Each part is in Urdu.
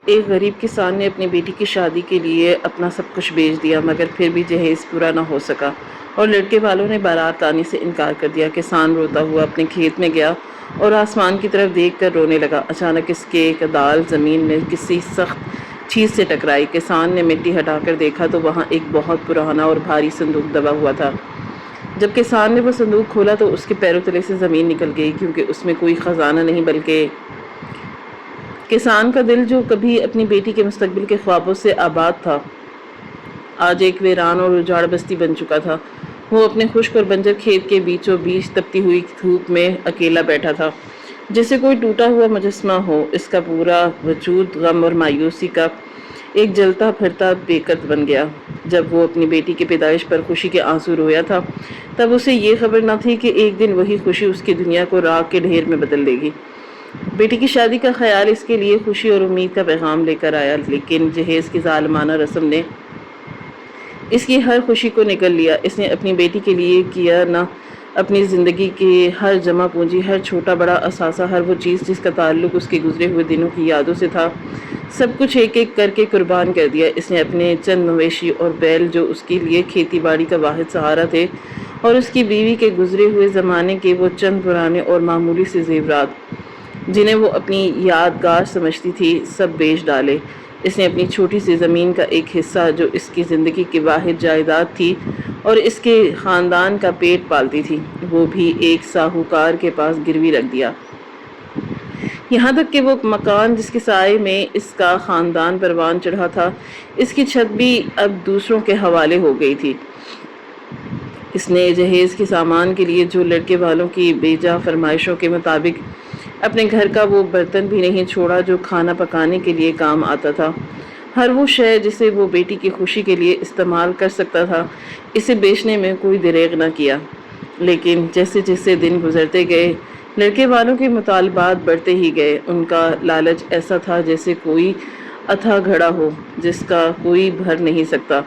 ایک غریب کسان نے اپنی بیٹی کی شادی کے لیے اپنا سب کچھ بیچ دیا، مگر پھر بھی جہیز پورا نہ ہو سکا اور لڑکے والوں نے بارات لانے سے انکار کر دیا۔ کسان روتا ہوا اپنے کھیت میں گیا اور آسمان کی طرف دیکھ کر رونے لگا۔ اچانک اس کی ایک دال زمین میں کسی سخت چیز سے ٹکرائی۔ کسان نے مٹی ہٹا کر دیکھا تو وہاں ایک بہت پرانا اور بھاری صندوق دبا ہوا تھا۔ جب کسان نے وہ صندوق کھولا تو اس کے پیروں تلے سے زمین نکل گئی، کیونکہ اس میں کوئی خزانہ نہیں بلکہ کسان کا دل جو کبھی اپنی بیٹی کے مستقبل کے خوابوں سے آباد تھا، آج ایک ویران اور اجاڑ بستی بن چکا تھا۔ وہ اپنے خشک اور بنجر کھیت کے بیچوں بیچ تپتی ہوئی دھوپ میں اکیلا بیٹھا تھا، جیسے کوئی ٹوٹا ہوا مجسمہ ہو۔ اس کا پورا وجود غم اور مایوسی کا ایک جلتا پھرتا بیکت بن گیا۔ جب وہ اپنی بیٹی کی پیدائش پر خوشی کے آنسو رویا تھا، تب اسے یہ خبر نہ تھی کہ ایک دن وہی خوشی اس کی دنیا کو راکھ کے ڈھیر میں بدل دے گی۔ بیٹی کی شادی کا خیال اس کے لیے خوشی اور امید کا پیغام لے کر آیا، لیکن جہیز کی ظالمانہ رسم نے اس کی ہر خوشی کو نگل لیا۔ اس نے اپنی بیٹی کے لیے کیا نہ اپنی زندگی کی ہر جمع پونجی، ہر چھوٹا بڑا اثاثہ، ہر وہ چیز جس کا تعلق اس کے گزرے ہوئے دنوں کی یادوں سے تھا، سب کچھ ایک ایک کر کے قربان کر دیا۔ اس نے اپنے چند مویشی اور بیل جو اس کے لیے کھیتی باڑی کا واحد سہارا تھے، اور اس کی بیوی کے گزرے ہوئے زمانے کے وہ چند پرانے اور معمولی سے زیورات جنہیں وہ اپنی یادگار سمجھتی تھی، سب بیچ ڈالے۔ اس نے اپنی چھوٹی سی زمین کا ایک حصہ جو اس کی زندگی کی واحد جائیداد تھی اور اس کے خاندان کا پیٹ پالتی تھی، وہ بھی ایک ساہوکار کے پاس گروی رکھ دیا۔ یہاں تک کہ وہ مکان جس کے سائے میں اس کا خاندان پروان چڑھا تھا، اس کی چھت بھی اب دوسروں کے حوالے ہو گئی تھی۔ اس نے جہیز کے سامان کے لیے جو لڑکے والوں کی بیجا فرمائشوں کے مطابق اپنے گھر کا وہ برتن بھی نہیں چھوڑا جو کھانا پکانے کے لیے کام آتا تھا۔ ہر وہ شے جسے وہ بیٹی کی خوشی کے لیے استعمال کر سکتا تھا، اسے بیچنے میں کوئی دریغ نہ کیا۔ لیکن جیسے جیسے دن گزرتے گئے، لڑکے والوں کے مطالبات بڑھتے ہی گئے۔ ان کا لالچ ایسا تھا جیسے کوئی اتھا گھڑا ہو جس کا کوئی بھر نہیں سکتا۔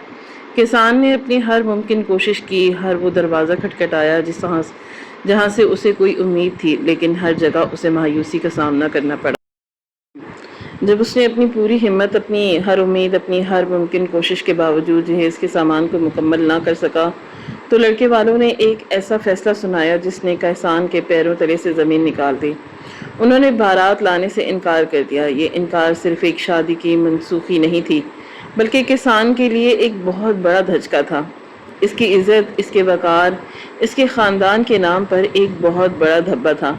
کسان نے اپنی ہر ممکن کوشش کی، ہر وہ دروازہ کھٹکھٹایا جہاں سے اسے کوئی امید تھی، لیکن ہر جگہ اسے مایوسی کا سامنا کرنا پڑا۔ جب اس نے اپنی پوری ہمت، اپنی ہر امید، اپنی ہر ممکن کوشش کے باوجود جہیز کے سامان کو مکمل نہ کر سکا، تو لڑکے والوں نے ایک ایسا فیصلہ سنایا جس نے کسان کے پیروں تلے سے زمین نکال دی۔ انہوں نے بارات لانے سے انکار کر دیا۔ یہ انکار صرف ایک شادی کی منسوخی نہیں تھی، بلکہ کسان کے لیے ایک بہت بڑا دھچکا تھا۔ اس کی عزت، اس کے وقار، اس کے خاندان کے نام پر ایک بہت بڑا دھبا تھا۔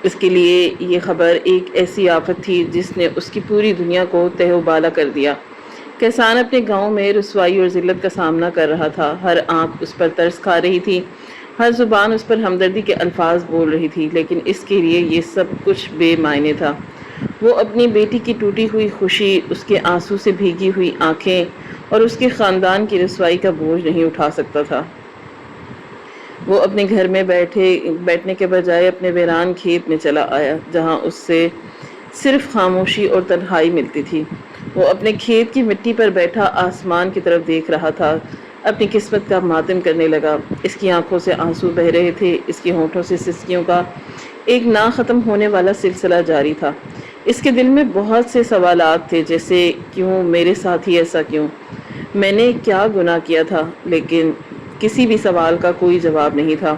اس کے لیے یہ خبر ایک ایسی آفت تھی جس نے اس کی پوری دنیا کو تہہ و بالا کر دیا۔ کسان اپنے گاؤں میں رسوائی اور ذلت کا سامنا کر رہا تھا۔ ہر آنکھ اس پر ترس کھا رہی تھی، ہر زبان اس پر ہمدردی کے الفاظ بول رہی تھی، لیکن اس کے لیے یہ سب کچھ بے معنی تھا۔ وہ اپنی بیٹی کی ٹوٹی ہوئی خوشی، اس کے آنسو سے بھیگی ہوئی آنکھیں اور اس کے خاندان کی رسوائی کا بوجھ نہیں اٹھا سکتا تھا۔ وہ اپنے گھر میں بیٹھنے کے بجائے اپنے ویران کھیت میں چلا آیا، جہاں اس سے صرف خاموشی اور تنہائی ملتی تھی۔ وہ اپنے کھیت کی مٹی پر بیٹھا آسمان کی طرف دیکھ رہا تھا، اپنی قسمت کا ماتم کرنے لگا۔ اس کی آنکھوں سے آنسو بہہ رہے تھے، اس کے ہونٹوں سے سسکیوں کا ایک نہ ختم ہونے والا سلسلہ جاری تھا۔ اس کے دل میں بہت سے سوالات تھے، جیسے کیوں میرے ساتھ ہی ایسا کیوں؟ میں نے کیا گناہ کیا تھا؟ لیکن کسی بھی سوال کا کوئی جواب نہیں تھا۔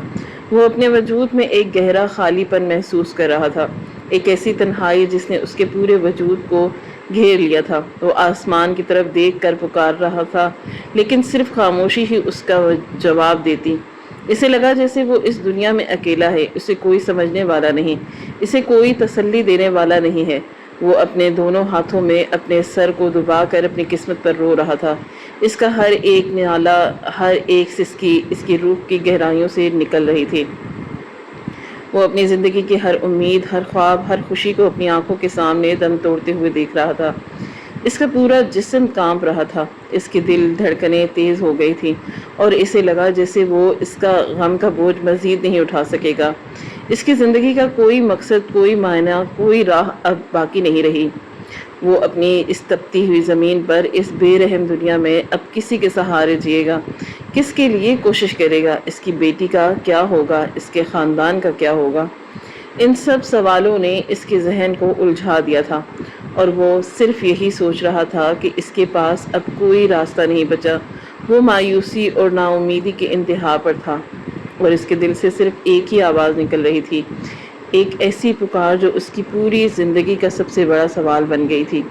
وہ اپنے وجود میں ایک گہرا خالی پن محسوس کر رہا تھا، ایک ایسی تنہائی جس نے اس کے پورے وجود کو گھیر لیا تھا۔ وہ آسمان کی طرف دیکھ کر پکار رہا تھا، لیکن صرف خاموشی ہی اس کا جواب دیتی۔ اسے لگا جیسے وہ اس دنیا میں اکیلا ہے، اسے کوئی سمجھنے والا نہیں، اسے کوئی تسلی دینے والا نہیں ہے۔ وہ اپنے دونوں ہاتھوں میں اپنے سر کو دبا کر اپنی قسمت پر رو رہا تھا۔ اس کا ہر ایک نالہ، ہر ایک سسکی اس کی روح کی گہرائیوں سے نکل رہی تھی۔ وہ اپنی زندگی کی ہر امید، ہر خواب، ہر خوشی کو اپنی آنکھوں کے سامنے دم توڑتے ہوئے دیکھ رہا تھا۔ اس کا پورا جسم کانپ رہا تھا، اس کی دل دھڑکنیں تیز ہو گئی تھیں، اور اسے لگا جیسے وہ اس کا غم کا بوجھ مزید نہیں اٹھا سکے گا۔ اس کی زندگی کا کوئی مقصد، کوئی معنی، کوئی راہ اب باقی نہیں رہی۔ وہ اپنی اس تپتی ہوئی زمین پر، اس بے رحم دنیا میں اب کسی کے سہارے جیے گا، کس کے لیے کوشش کرے گا؟ اس کی بیٹی کا کیا ہوگا؟ اس کے خاندان کا کیا ہوگا؟ ان سب سوالوں نے اس کے ذہن کو الجھا دیا تھا۔ اور وہ صرف یہی سوچ رہا تھا کہ اس کے پاس اب کوئی راستہ نہیں بچا۔ وہ مایوسی اور نا امیدی کے انتہا پر تھا اور اس کے دل سے صرف ایک ہی آواز نکل رہی تھی، ایک ایسی پکار جو اس کی پوری زندگی کا سب سے بڑا سوال بن گئی تھی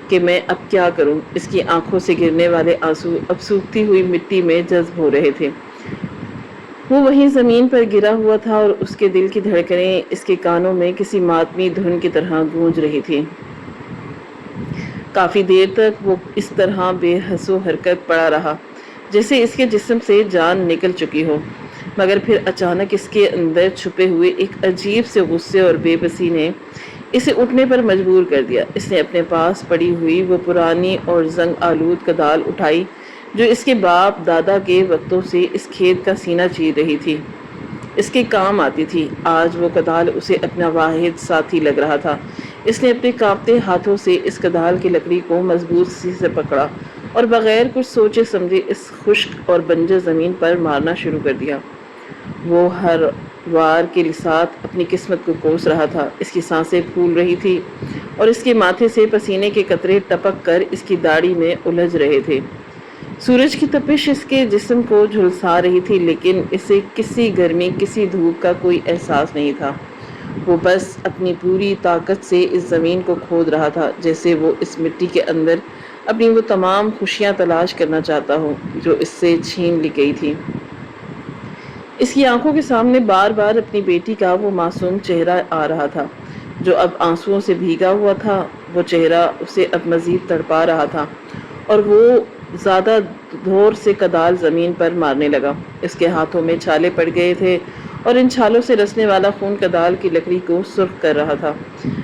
کہ میں اب کیا کروں۔ اس کی آنکھوں سے گرنے والے آنسو اب سوکھتی ہوئی مٹی میں جذب ہو رہے تھے۔ وہ وہیں زمین پر گرا ہوا تھا اور اس کے دل کی دھڑکنیں اس کے کانوں میں کسی ماتمی دھن کی طرح گونج رہی تھی۔ کافی دیر تک وہ اس طرح بے حس و حرکت پڑا رہا جیسے اس کے جسم سے جان نکل چکی ہو، مگر پھر اچانک اس کے اندر چھپے ہوئے ایک عجیب سے غصے اور بے بسی نے اسے اٹھنے پر مجبور کر دیا۔ اس نے اپنے پاس پڑی ہوئی وہ پرانی اور زنگ آلود کدال اٹھائی جو اس کے باپ دادا کے وقتوں سے اس کھیت کا سینہ چیر رہی تھی، اس کے کام آتی تھی۔ آج وہ کدال اسے اپنا واحد ساتھی لگ رہا تھا۔ اس نے اپنے کانپتے ہاتھوں سے اس کدال کی لکڑی کو مضبوط سے پکڑا اور بغیر کچھ سوچے سمجھے اس خشک اور بنجر زمین پر مارنا شروع کر دیا۔ وہ ہر وار کے ساتھ اپنی قسمت کو کوس رہا تھا۔ اس کی سانسیں پھول رہی تھی اور اس کے ماتھے سے پسینے کے قطرے ٹپک کر اس کی داڑھی میں الجھ رہے تھے۔ سورج کی تپش اس کے جسم کو جھلسا رہی تھی لیکن اسے کسی گرمی کسی دھوپ کا کوئی احساس نہیں تھا۔ وہ بس اپنی پوری طاقت سے اس زمین کو کھود رہا تھا جیسے وہ اس مٹی کے اندر اپنی وہ تمام خوشیاں تلاش کرنا چاہتا ہو جو اس سے چھین لی گئی تھی۔ اس کی آنکھوں کے سامنے بار بار اپنی بیٹی کا وہ معصوم چہرہ آ رہا تھا جو اب آنسوؤں سے بھیگا ہوا تھا۔ وہ چہرہ اسے اب مزید تڑپا رہا تھا اور وہ زیادہ زور سے کدال زمین پر مارنے لگا۔ اس کے ہاتھوں میں چھالے پڑ گئے تھے اور ان چھالوں سے رسنے والا خون کدال کی لکڑی کو سرخ کر رہا تھا،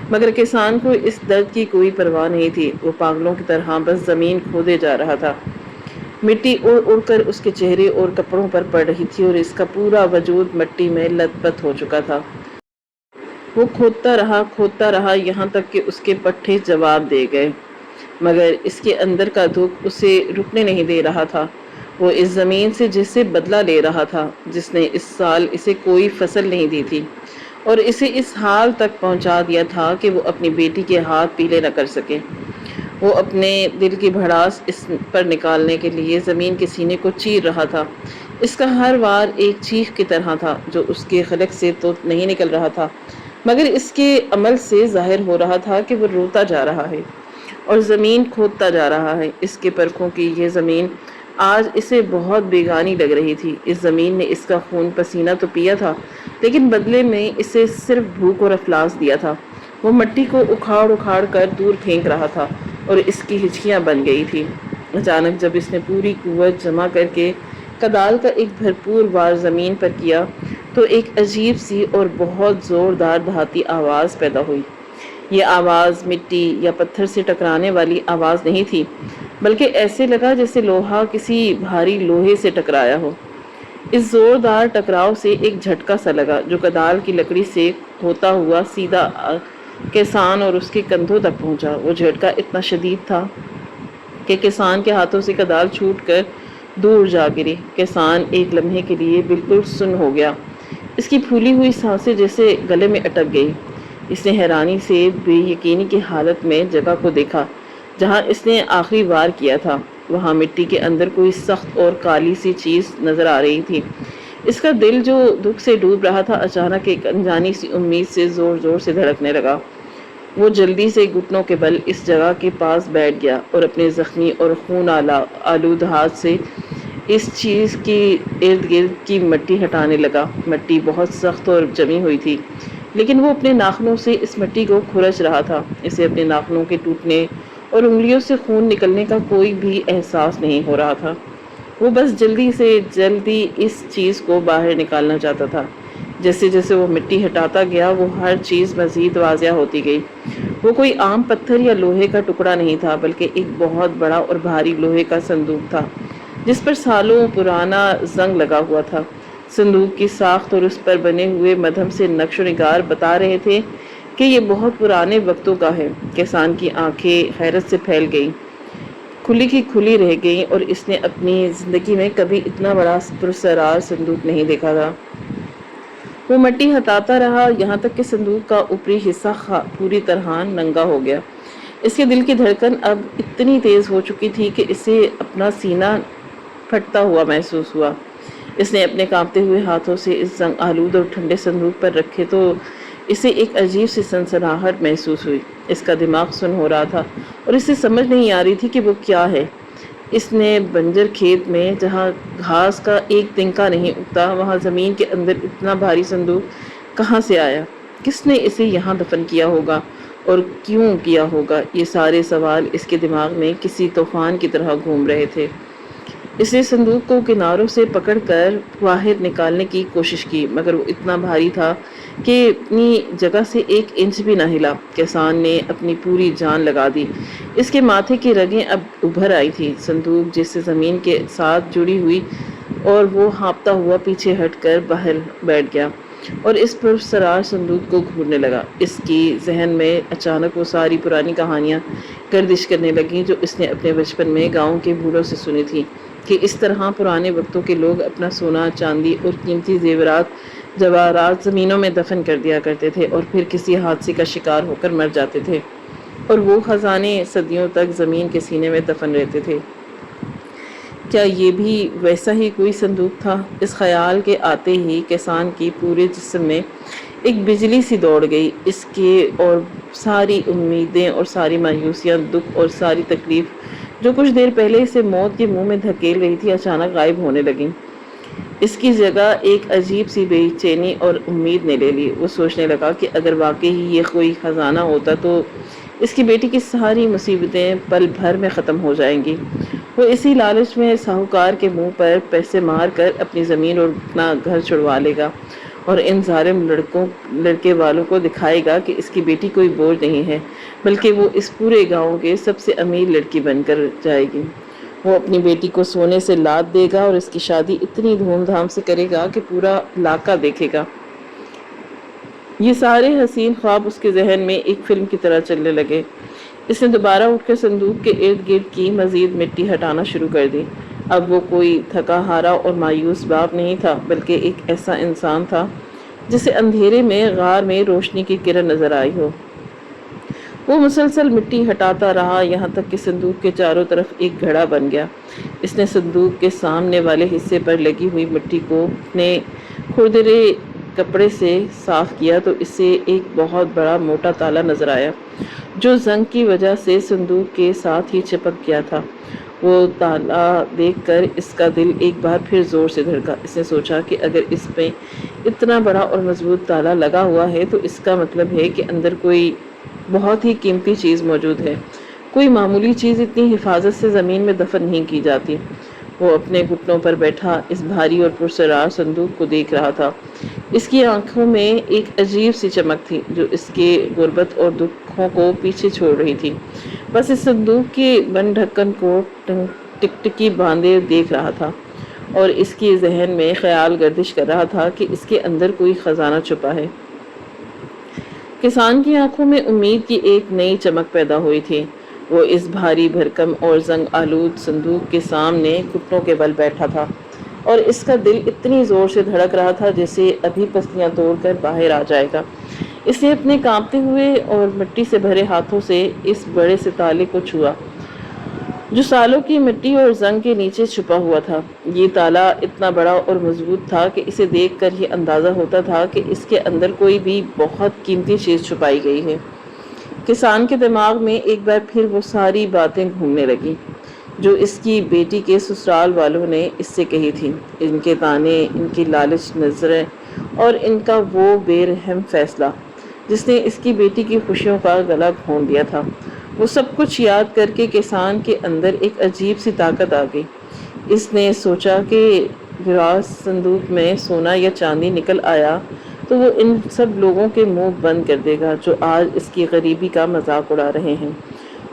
مگر کسان کو اس درد کی کوئی پرواہ نہیں تھی۔ وہ پاگلوں کی طرح بس زمین کھودے جا رہا تھا۔ مٹی اڑ اڑ کر اس کے چہرے اور کپڑوں پر پڑ رہی تھی اور اس کا پورا وجود مٹی میں لت پت ہو چکا تھا۔ وہ کھودتا رہا یہاں تک کہ اس کے پٹھے جواب دے گئے، مگر اس کے اندر کا دکھ اسے رکنے نہیں دے رہا تھا۔ وہ اس زمین سے جسے بدلہ لے رہا تھا جس نے اس سال اسے کوئی فصل نہیں دی تھی اور اسے اس حال تک پہنچا دیا تھا کہ وہ اپنی بیٹی کے ہاتھ پیلے نہ کر سکے۔ وہ اپنے دل کی بھڑاس اس پر نکالنے کے لیے زمین کے سینے کو چیر رہا تھا۔ اس کا ہر وار ایک چیخ کی طرح تھا جو اس کے حلق سے تو نہیں نکل رہا تھا مگر اس کے عمل سے ظاہر ہو رہا تھا کہ وہ روتا جا رہا ہے اور زمین کھودتا جا رہا ہے۔ اس کے پرکھوں کی یہ زمین آج اسے بہت بیگانی لگ رہی تھی۔ اس زمین نے اس کا خون پسینہ تو پیا تھا لیکن بدلے میں اسے صرف بھوک اور افلاس دیا تھا۔ وہ مٹی کو اکھاڑ اکھاڑ کر دور پھینک رہا تھا اور اس کی ہچکیاں بن گئی تھی۔ اچانک جب اس نے پوری قوت جمع کر کے کدال کا ایک بھرپور وار زمین پر کیا تو ایک عجیب سی اور بہت زوردار دھاتی آواز پیدا ہوئی۔ یہ آواز مٹی یا پتھر سے ٹکرانے والی آواز نہیں تھی بلکہ ایسے لگا جیسے لوہا کسی بھاری لوہے سے ٹکرایا ہو۔ اس زوردار ٹکراؤ سے ایک جھٹکا سا لگا جو کدال کی لکڑی سے ہوتا ہوا سیدھا کسان اور اس کے کندھوں تک پہنچا۔ وہ جھٹکا اتنا شدید تھا کہ کسان کے ہاتھوں سے کدال چھوٹ کر دور جا گری۔ کسان ایک لمحے کے لیے بالکل سن ہو گیا، اس کی پھولی ہوئی سانسیں جیسے گلے میں اٹک گئی۔ اس نے حیرانی سے بے یقینی کی حالت میں جگہ کو دیکھا جہاں اس نے آخری وار کیا تھا۔ وہاں مٹی کے اندر کوئی سخت اور کالی سی چیز نظر آ رہی تھی۔ اس کا دل جو دکھ سے ڈوب رہا تھا اچانک ایک انجانی سی امید سے زور زور سے دھڑکنے لگا۔ وہ جلدی سے گھٹنوں کے بل اس جگہ کے پاس بیٹھ گیا اور اپنے زخمی اور خون آلود ہاتھ سے اس چیز کی ارد گرد کی مٹی ہٹانے لگا۔ مٹی بہت سخت اور جمی ہوئی تھی لیکن وہ اپنے ناخنوں سے اس مٹی کو کھرچ رہا تھا۔ اسے اپنے ناخنوں کے ٹوٹنے اور انگلیوں سے خون نکلنے کا کوئی بھی احساس نہیں ہو رہا تھا۔ وہ بس جلدی سے جلدی اس چیز کو باہر نکالنا چاہتا تھا۔ جیسے جیسے وہ مٹی ہٹاتا گیا وہ ہر چیز مزید واضح ہوتی گئی۔ وہ کوئی عام پتھر یا لوہے کا ٹکڑا نہیں تھا بلکہ ایک بہت بڑا اور بھاری لوہے کا صندوق تھا جس پر سالوں پرانا زنگ لگا ہوا تھا۔ صندوق کی ساخت اور اس پر بنے ہوئے مدھم سے نقش و نگار بتا رہے تھے کہ یہ بہت پرانے وقتوں کا ہے۔ کسان کی آنکھیں حیرت سے پھیل گئیں، کھلی کی کھلی رہ گئیں اور اس نے اپنی زندگی میں کبھی اتنا بڑا پراسرار صندوق نہیں دیکھا تھا۔ وہ مٹی ہٹاتا رہا یہاں تک کہ صندوق کا اوپری حصہ پوری طرح ننگا ہو گیا۔ اس کے دل کی دھڑکن اب اتنی تیز ہو چکی تھی کہ اسے اپنا سینہ پھٹتا ہوا محسوس ہوا۔ اس نے اپنے کانپتے ہوئے ہاتھوں سے اس زنگ آلود اور ٹھنڈے صندوق پر رکھے تو اسے ایک عجیب سی سنسناہٹ محسوس ہوئی۔ اس کا دماغ سن ہو رہا تھا اور اسے سمجھ نہیں آ رہی تھی کہ وہ کیا ہے۔ اس نے بنجر کھیت میں جہاں گھاس کا ایک تنکا نہیں اگتا، وہاں زمین کے اندر اتنا بھاری صندوق کہاں سے آیا؟ کس نے اسے یہاں دفن کیا ہوگا اور کیوں کیا ہوگا؟ یہ سارے سوال اس کے دماغ میں کسی طوفان کی طرح گھوم رہے تھے۔ اس نے صندوق کو کناروں سے پکڑ کر باہر نکالنے کی کوشش کی، مگر وہ اتنا بھاری تھا کہ اپنی جگہ سے 1 انچ بھی نہ ہلا۔ کسان نے اپنی پوری جان لگا دی۔ اس کے ماتھے کی رگیں اب ابھر آئی تھی۔ صندوق جس سے زمین کے ساتھ جڑی ہوئی اور وہ ہانپتا ہوا پیچھے ہٹ کر باہر بیٹھ گیا اور اس پرسرار صندوق کو گھورنے لگا۔ اس کی ذہن میں اچانک وہ ساری پرانی کہانیاں گردش کرنے لگیں جو اس نے اپنے بچپن میں گاؤں کے بوڑھوں سے سنی تھی، کہ اس طرح پرانے وقتوں کے لوگ اپنا سونا، چاندی اور قیمتی زیورات، جواہرات زمینوں میں دفن کر دیا کرتے تھے اور پھر کسی حادثے کا شکار ہو کر مر جاتے تھے اور وہ خزانے صدیوں تک زمین کے سینے میں دفن رہتے تھے۔ کیا یہ بھی ویسا ہی کوئی صندوق تھا؟ اس خیال کے آتے ہی کسان کی پورے جسم میں ایک بجلی سی دوڑ گئی۔ اس کے اور ساری امیدیں اور ساری مایوسیاں، دکھ اور ساری تکلیف جو کچھ دیر پہلے اسے موت کے منہ میں دھکیل رہی تھی، اچانک غائب ہونے لگیں۔ اس کی جگہ ایک عجیب سی بے چینی اور امید نے لے لی۔ وہ سوچنے لگا کہ اگر واقعی یہ کوئی خزانہ ہوتا تو اس کی بیٹی کی ساری مصیبتیں پل بھر میں ختم ہو جائیں گی۔ وہ اسی لالچ میں ساہوکار کے منہ پر پیسے مار کر اپنی زمین اور اپنا گھر چھڑوا لے گا اور ان ظالم لڑکے والوں کو دکھائے گا کہ اس کی بیٹی کوئی بوجھ نہیں ہے، بلکہ وہ اس پورے گاؤں کے سب سے امیر لڑکی بن کر جائے گی۔ وہ اپنی بیٹی کو سونے سے لاد دے گا اور اس کی شادی اتنی دھوم دھام سے کرے گا کہ پورا علاقہ دیکھے گا۔ یہ سارے حسین خواب اس کے ذہن میں ایک فلم کی طرح چلنے لگے۔ اس نے دوبارہ اٹھ کر صندوق کے ارد گرد کی مزید مٹی ہٹانا شروع کر دی۔ اب وہ کوئی تھکا ہارا اور مایوس باپ نہیں تھا، بلکہ ایک ایسا انسان تھا جسے اندھیرے میں غار میں روشنی کی کرن نظر آئی ہو۔ وہ مسلسل مٹی ہٹاتا رہا یہاں تک کہ صندوق کے چاروں طرف ایک گھڑا بن گیا۔ اس نے صندوق کے سامنے والے حصے پر لگی ہوئی مٹی کو اپنے کھردرے کپڑے سے صاف کیا تو اسے ایک بہت بڑا موٹا تالا نظر آیا جو زنگ کی وجہ سے صندوق کے ساتھ ہی چپک گیا تھا۔ وہ تالا دیکھ کر اس کا دل ایک بار پھر زور سے دھڑکا۔ اس نے سوچا کہ اگر اس میں اتنا بڑا اور مضبوط تالا لگا ہوا ہے تو اس کا مطلب ہے کہ اندر کوئی بہت ہی قیمتی چیز موجود ہے۔ کوئی معمولی چیز اتنی حفاظت سے زمین میں دفن نہیں کی جاتی۔ وہ اپنے گھٹنوں پر بیٹھا اس بھاری اور پرسرار صندوق کو دیکھ رہا تھا۔ اس کی آنکھوں میں ایک عجیب سی چمک تھی جو اس کے غربت اور دکھوں کو پیچھے چھوڑ رہی تھی۔ بس اس صندوق کے بند ڈھکن کو ٹکٹکی باندھے دیکھ رہا تھا اور اس کی ذہن میں خیال گردش کر رہا تھا کہ اس کے اندر کوئی خزانہ چھپا ہے۔ کسان کی آنکھوں میں امید کی ایک نئی چمک پیدا ہوئی تھی۔ وہ اس بھاری بھرکم اور زنگ آلود صندوق کے سامنے گھٹنوں کے بل بیٹھا تھا اور اس کا دل اتنی زور سے دھڑک رہا تھا جیسے ابھی پسلیاں توڑ کر باہر آ جائے گا۔ اس نے اپنے کانپتے ہوئے اور مٹی سے بھرے ہاتھوں سے اس بڑے سے تالے کو چھوا جو سالوں کی مٹی اور زنگ کے نیچے چھپا ہوا تھا۔ یہ تالا اتنا بڑا اور مضبوط تھا کہ اسے دیکھ کر ہی اندازہ ہوتا تھا کہ اس کے اندر کوئی بھی بہت قیمتی چیز چھپائی گئی ہے۔ کسان کے دماغ میں ایک بار پھر وہ ساری باتیں گھومنے لگیں جو اس کی بیٹی کے سسرال والوں نے اس سے کہی تھی۔ ان کے تانے، ان کی لالچ نظریں اور ان کا وہ بے رحم فیصلہ جس نے اس کی بیٹی کی خوشیوں کا گلا گھونٹ دیا تھا، وہ سب کچھ یاد کر کے کسان کے اندر ایک عجیب سی طاقت آ گئی۔ اس نے سوچا کہ گراس صندوق میں سونا یا چاندی نکل آیا تو وہ ان سب لوگوں کے منہ بند کر دے گا جو آج اس کی غریبی کا مذاق اڑا رہے ہیں۔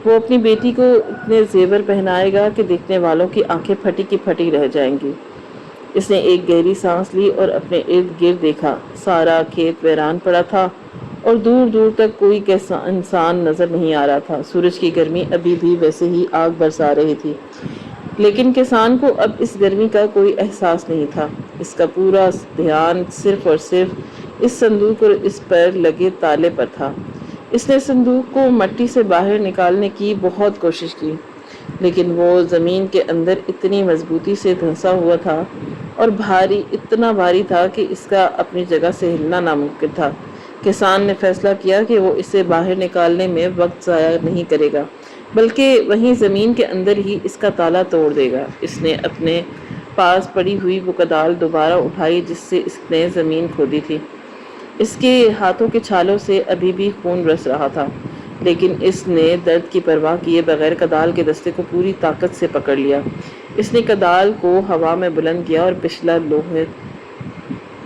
وہ اپنی بیٹی کو اتنے زیور پہنائے گا کہ دیکھنے والوں کی آنکھیں پھٹی کی پھٹی رہ جائیں گی۔ اس نے ایک گہری سانس لی اور اپنے ارد گرد دیکھا۔ سارا کھیت ویران پڑا تھا اور دور دور تک کوئی انسان نظر نہیں آ رہا تھا۔ سورج کی گرمی ابھی بھی ویسے ہی آگ برسا رہی تھی، لیکن کسان کو اب اس گرمی کا کوئی احساس نہیں تھا۔ اس کا پورا دھیان صرف اور صرف اس صندوق اور اس پر لگے تالے پر تھا۔ اس نے صندوق کو مٹی سے باہر نکالنے کی بہت کوشش کی، لیکن وہ زمین کے اندر اتنی مضبوطی سے دھنسا ہوا تھا اور اتنا بھاری تھا کہ اس کا اپنی جگہ سے ہلنا ناممکن تھا۔ کسان نے فیصلہ کیا کہ وہ اسے باہر نکالنے میں وقت ضائع نہیں کرے گا، بلکہ وہیں زمین کے اندر ہی اس کا تالا توڑ دے گا۔ اس نے اپنے پاس پڑی ہوئی وہ کدال دوبارہ اٹھائی جس سے اس نے زمین کھودی تھی۔ اس کے ہاتھوں کے چھالوں سے ابھی بھی خون رس رہا تھا، لیکن اس نے درد کی پرواہ کیے بغیر کدال کے دستے کو پوری طاقت سے پکڑ لیا۔ اس نے کدال کو ہوا میں بلند کیا اور پچھلا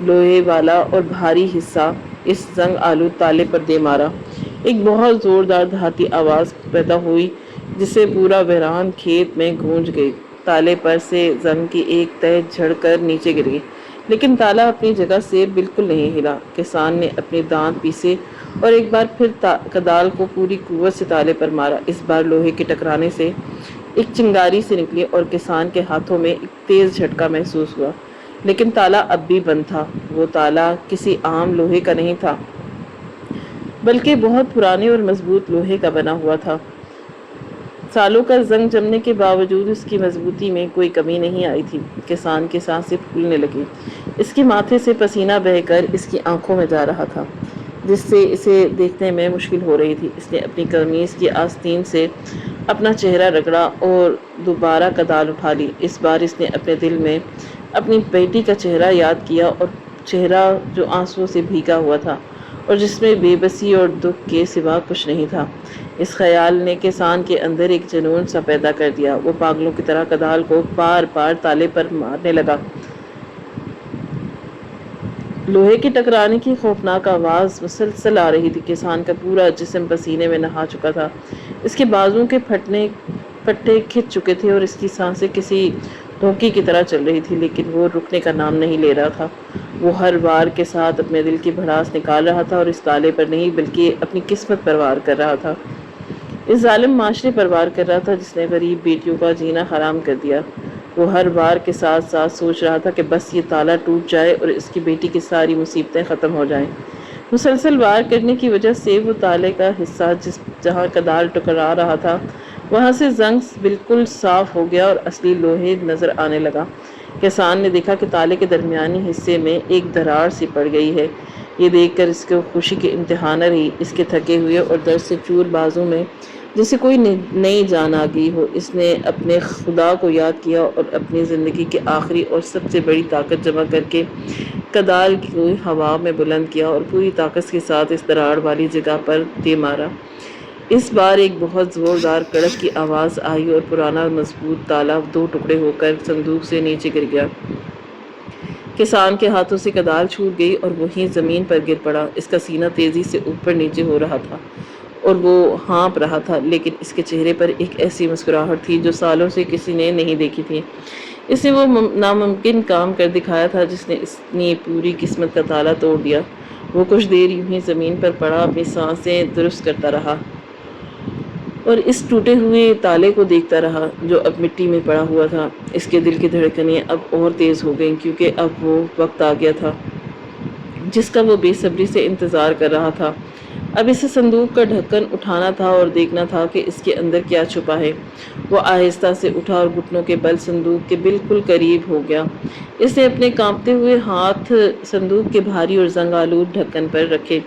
لوہے والا اور بھاری حصہ اس زنگ آلود تالے پر دے مارا۔ ایک بہت زوردار دھاتی آواز پیدا ہوئی جس سے پورا ویران کھیت میں گونج گئی۔ تالے پر سے زنگ کی ایک تہہ جھڑ کر نیچے گر گئی، لیکن تالا اپنی جگہ سے بالکل نہیں ہلا۔ کسان نے اپنے دانت پیسے اور ایک بار پھر کدال کو پوری قوت سے تالے پر مارا۔ اس بار لوہے کے ٹکرانے سے ایک چنگاری سے نکلی اور کسان کے ہاتھوں میں ایک تیز جھٹکا محسوس ہوا، لیکن تالا اب بھی بند تھا۔ وہ تالا کسی عام لوہے کا نہیں تھا، بلکہ بہت پرانے اور مضبوط لوہے کا بنا ہوا تھا۔ سالوں کا زنگ جمنے کے باوجود اس کی مضبوطی میں کوئی کمی نہیں آئی تھی۔ کسان کی سانسیں پھولنے لگیں، اس کے ماتھے سے پسینہ بہہ کر اس کی آنکھوں میں جا رہا تھا، جس سے اسے دیکھنے میں مشکل ہو رہی تھی۔ اس نے اپنی قمیص کی آستین سے اپنا چہرہ رگڑا اور دوبارہ کدال اٹھا لی۔ اس بار اس نے اپنے دل میں اپنی بیٹی کا چہرہ یاد کیا، اور چہرہ جو آنسوؤں سے بھیگا ہوا تھا اور جس میں بے بسی اور دکھ کے سوا کچھ نہیں تھا۔ اس خیال نے کسان کے اندر ایک جنون سا پیدا کر دیا۔ وہ پاگلوں کی طرح کدال کو بار بار تالے پر مارنے لگا۔ لوہے کے ٹکرانے کی خوفناک آواز مسلسل آ رہی تھی۔ کسان کا پورا جسم پسینے میں نہا چکا تھا، اس کے بازوؤں کے پٹھے کھچ چکے تھے اور اس کی سانسیں کسی دھوکے کی طرح چل رہی تھی، لیکن وہ رکنے کا نام نہیں لے رہا تھا۔ وہ ہر وار کے ساتھ اپنے دل کی بھڑاس نکال رہا تھا اور اس تالے پر نہیں بلکہ اپنی قسمت پر وار کر رہا تھا، اس ظالم معاشرے پر وار کر رہا تھا جس نے غریب بیٹیوں کا جینا حرام کر دیا۔ وہ ہر وار کے ساتھ ساتھ سوچ رہا تھا کہ بس یہ تالا ٹوٹ جائے اور اس کی بیٹی کی ساری مصیبتیں ختم ہو جائیں۔ مسلسل وار کرنے کی وجہ سے وہ تالے کا حصہ جہاں کدال ٹکرا رہا تھا وہاں سے زنگ بالکل صاف ہو گیا اور اصلی لوہے نظر آنے لگا۔ کسان نے دیکھا کہ تالے کے درمیانی حصے میں ایک دراڑ سی پڑ گئی ہے۔ یہ دیکھ کر اس کو خوشی کی انتہا نہ رہی۔ اس کے تھکے ہوئے اور درد سے چور بازو میں جیسے کوئی نئی جان آ گئی ہو۔ اس نے اپنے خدا کو یاد کیا اور اپنی زندگی کی آخری اور سب سے بڑی طاقت جمع کر کے کدال کو ہوا میں بلند کیا اور پوری طاقت کے ساتھ اس دراڑ والی جگہ پر دے مارا۔ اس بار ایک بہت زوردار کڑک کی آواز آئی اور پرانا مضبوط تالا دو ٹکڑے ہو کر صندوق سے نیچے گر گیا۔ کسان کے ہاتھوں سے کدال چھوٹ گئی اور وہیں زمین پر گر پڑا۔ اس کا سینہ تیزی سے اوپر نیچے ہو رہا تھا اور وہ ہانپ رہا تھا، لیکن اس کے چہرے پر ایک ایسی مسکراہٹ تھی جو سالوں سے کسی نے نہیں دیکھی تھی۔ اس نے وہ ناممکن کام کر دکھایا تھا جس نے اپنی پوری قسمت کا تالا توڑ دیا۔ وہ کچھ دیر یوں ہی زمین پر پڑا اپنی سانسیں درست کرتا رہا اور اس ٹوٹے ہوئے تالے کو دیکھتا رہا جو اب مٹی میں پڑا ہوا تھا۔ اس کے دل کی دھڑکنیں اب اور تیز ہو گئیں کیونکہ اب وہ وقت آ گیا تھا جس کا وہ بے صبری سے انتظار کر رہا تھا۔ اب اسے صندوق کا ڈھکن اٹھانا تھا اور دیکھنا تھا کہ اس کے اندر کیا چھپا ہے۔ وہ آہستہ سے اٹھا اور گھٹنوں کے بل صندوق کے بالکل قریب ہو گیا۔ اس نے اپنے کانپتے ہوئے ہاتھ صندوق کے بھاری اور زنگ آلود ڈھکن پر رکھے۔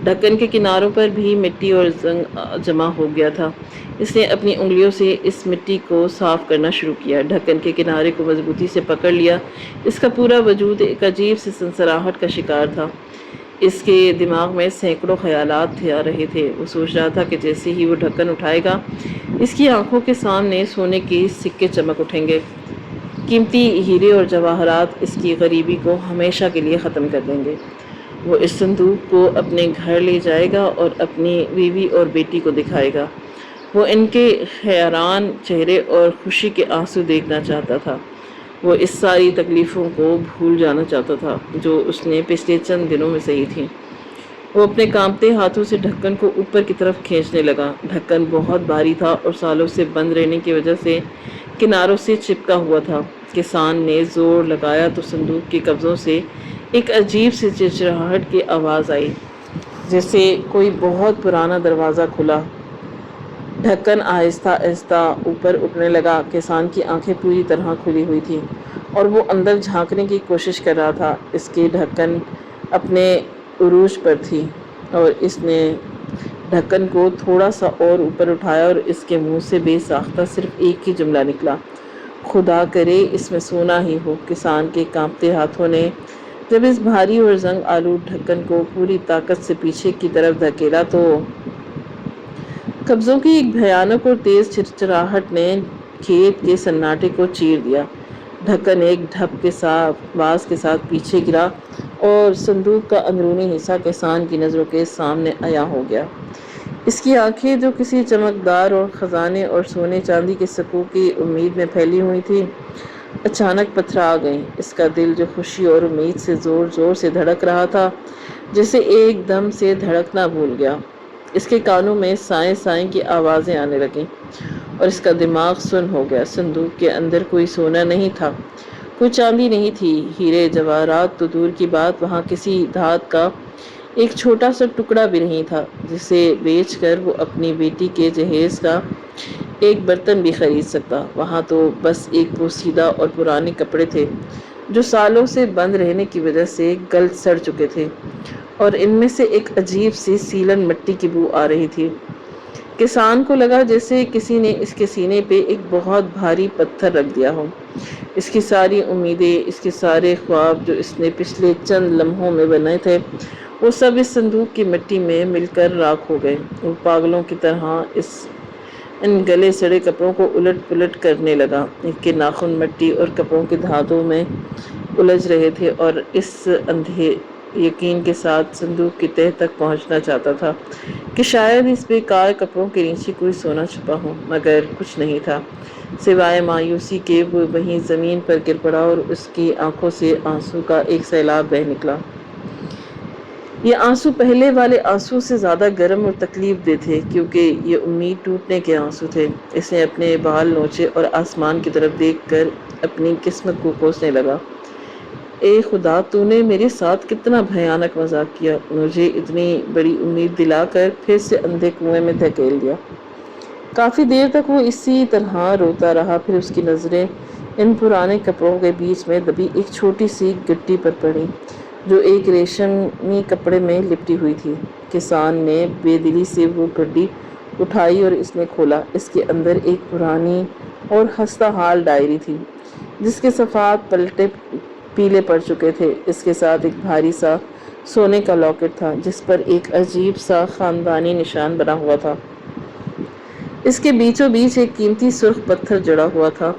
ڈھکن کے کناروں پر بھی مٹی اور زنگ جمع ہو گیا تھا۔ اس نے اپنی انگلیوں سے اس مٹی کو صاف کرنا شروع کیا، ڈھکن کے کنارے کو مضبوطی سے پکڑ لیا۔ اس کا پورا وجود ایک عجیب سی سنسناہٹ کا شکار تھا۔ اس کے دماغ میں سینکڑوں خیالات آ رہے تھے۔ وہ سوچ رہا تھا کہ جیسے ہی وہ ڈھکن اٹھائے گا اس کی آنکھوں کے سامنے سونے کے سکے چمک اٹھیں گے، قیمتی ہیرے اور جواہرات اس کی غریبی کو ہمیشہ کے لیے ختم کر دیں گے۔ وہ اس صندوق کو اپنے گھر لے جائے گا اور اپنی بیوی اور بیٹی کو دکھائے گا۔ وہ ان کے حیران چہرے اور خوشی کے آنسو دیکھنا چاہتا تھا۔ وہ اس ساری تکلیفوں کو بھول جانا چاہتا تھا جو اس نے پچھلے چند دنوں میں سہی تھی۔ وہ اپنے کانپتے ہاتھوں سے ڈھکن کو اوپر کی طرف کھینچنے لگا۔ ڈھکن بہت بھاری تھا اور سالوں سے بند رہنے کی وجہ سے کناروں سے چپکا ہوا تھا۔ کسان نے زور لگایا تو صندوق کے قبضوں سے ایک عجیب سی چرچراہٹ کی آواز آئی۔ جیسے کوئی بہت پرانا دروازہ کھلا، ڈھکن آہستہ آہستہ اوپر اٹھنے لگا۔ کسان کی آنکھیں پوری طرح کھلی ہوئی تھیں اور وہ اندر جھانکنے کی کوشش کر رہا تھا۔ اس کی ڈھکن اپنے عروج پر تھی اور اس نے ڈھکن کو تھوڑا سا اور اوپر اٹھایا اور اس کے منہ سے بے ساختہ صرف ایک ہی جملہ نکلا، خدا کرے اس میں سونا ہی ہو۔ کسان کے کانپتے ہاتھوں نے جب اس بھاری اور زنگ آلود ڈھکن کو پوری طاقت سے پیچھے کی طرف دھکیلا تو قبضوں کی ایک بھیانک اور تیز چرچراہٹ نے کھیت کے سناٹے کو چیر دیا۔ ڈھکن ایک ڈھپ کے ساتھ باز کے ساتھ پیچھے گرا اور صندوق کا اندرونی حصہ کسان کی نظروں کے سامنے عیاں ہو گیا۔ اس کی آنکھیں جو کسی چمکدار اور خزانے اور سونے چاندی کے سکوں کی امید میں پھیلی ہوئی تھی، اچانک پتھرا گئیں۔ اس کا دل جو خوشی اور امید سے زور زور سے دھڑک رہا تھا، جسے ایک دم سے دھڑکنا بھول گیا۔ اس کے کانوں میں سائیں سائیں کی آوازیں آنے لگیں اور اس کا دماغ سن ہو گیا۔ صندوق کے اندر کوئی سونا نہیں تھا، کوئی چاندی نہیں تھی، ہیرے جواہرات تو دور کی بات، وہاں کسی دھات کا ایک چھوٹا سا ٹکڑا بھی نہیں تھا جسے بیچ کر وہ اپنی بیٹی کے جہیز کا ایک برتن بھی خرید سکتا۔ وہاں تو بس ایک پوسیدہ اور پرانے کپڑے تھے جو سالوں سے بند رہنے کی وجہ سے گل سڑ چکے تھے اور ان میں سے ایک عجیب سی سیلن مٹی کی بو آ رہی تھی۔ کسان کو لگا جیسے کسی نے اس کے سینے پہ ایک بہت بھاری پتھر رکھ دیا ہو۔ اس کی ساری امیدیں، اس کے سارے خواب جو اس نے پچھلے چند لمحوں میں بنے تھے، وہ سب اس صندوق کی مٹی میں مل کر راکھ ہو گئے۔ وہ پاگلوں کی طرح ان گلے سڑے کپڑوں کو الٹ پلٹ کرنے لگا۔ ایک کے ناخن مٹی اور کپڑوں کے دھاتوں میں الجھ رہے تھے اور اس اندھے یقین کے ساتھ صندوق کی تہہ تک پہنچنا چاہتا تھا کہ شاید اس بیکار کپڑوں کے نیچے کوئی سونا چھپا ہو، مگر کچھ نہیں تھا سوائے مایوسی کے۔ وہ وہیں زمین پر گر پڑا اور اس کی آنکھوں سے آنسو کا ایک سیلاب بہہ نکلا۔ یہ آنسو پہلے والے آنسو سے زیادہ گرم اور تکلیف دہ تھے، کیونکہ یہ امید ٹوٹنے کے آنسو تھے۔ اس نے اپنے بال نوچے اور آسمان کی طرف دیکھ کر اپنی قسمت کو کوسنے لگا۔ اے خدا، تو نے میرے ساتھ کتنا بھیانک مذاق کیا، مجھے اتنی بڑی امید دلا کر پھر سے اندھے کنویں میں دھکیل دیا۔ کافی دیر تک وہ اسی طرح روتا رہا، پھر اس کی نظریں ان پرانے کپڑوں کے بیچ میں دبی ایک چھوٹی سی گڈی پر پڑی جو ایک ریشمی کپڑے میں لپٹی ہوئی تھی۔ کسان نے بے دلی سے وہ گڈی اٹھائی اور اس نے کھولا۔ اس کے اندر ایک پرانی اور خستہ حال ڈائری تھی جس کے صفحات پلٹے پیلے پڑ چکے تھے۔ اس کے ساتھ ایک بھاری سا سونے کا لاکٹ تھا جس پر ایک عجیب سا خاندانی نشان بنا ہوا تھا۔ اس کے بیچوں بیچ ایک قیمتی سرخ پتھر جڑا ہوا تھا۔